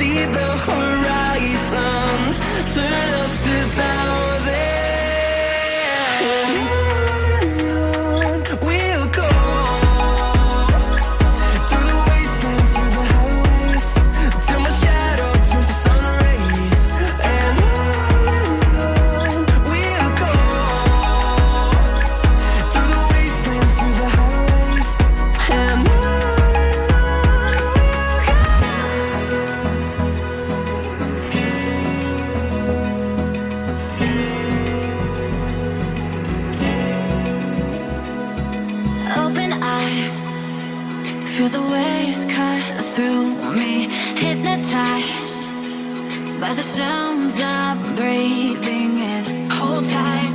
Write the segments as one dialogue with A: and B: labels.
A: see the horizon, turn us to thousands. And on we'll go, through the wastelands, through the highways, till my shadow turns to sun rays. And on we'll go, through the wastelands, through the highways, and on.
B: Open eye, feel the waves cut through me, hypnotized by the sounds I'm breathing in. Hold tight,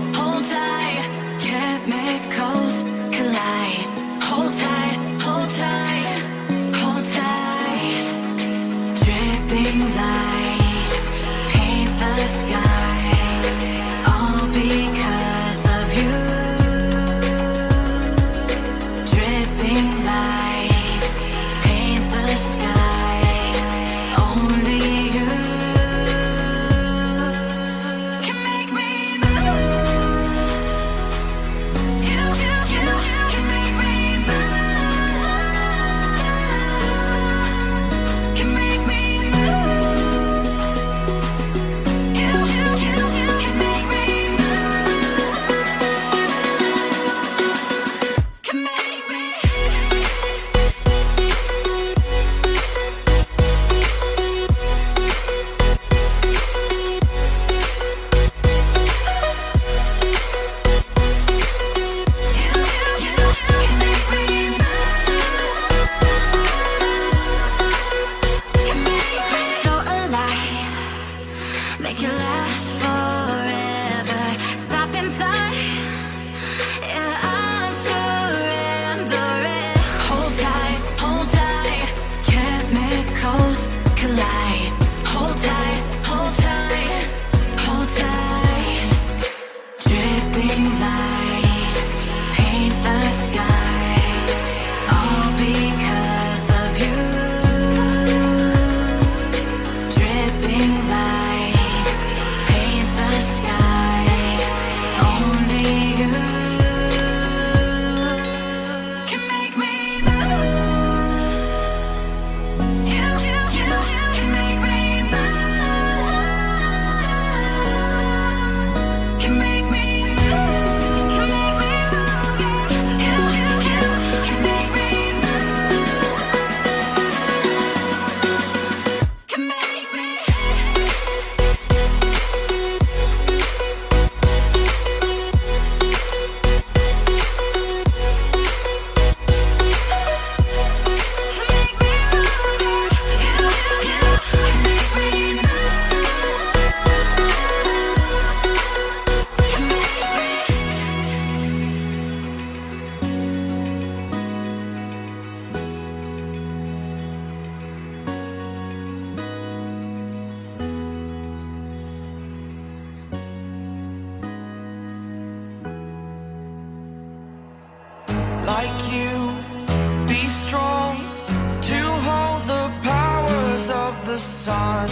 B: chemicals collide. Hold tight, hold tight, hold tight. Dripping lights paint the skies, all because of you. Dripping lights paint the skies, only you can make me move. You can make me move. Can make me move. You can make me move. Can make me. So alive, make it last forever. Stop in time, yeah, I'm surrendering. Hold tight, chemicals collide. Hold tight, hold tight. Dripping lights paint the skies, all because of you. Dripping lights paint the skies, only you can make me move. You can make me move. Can make me move. Can make me move. You can make me move. Can make me.
A: Like you, be strong to hold the powers of the sun.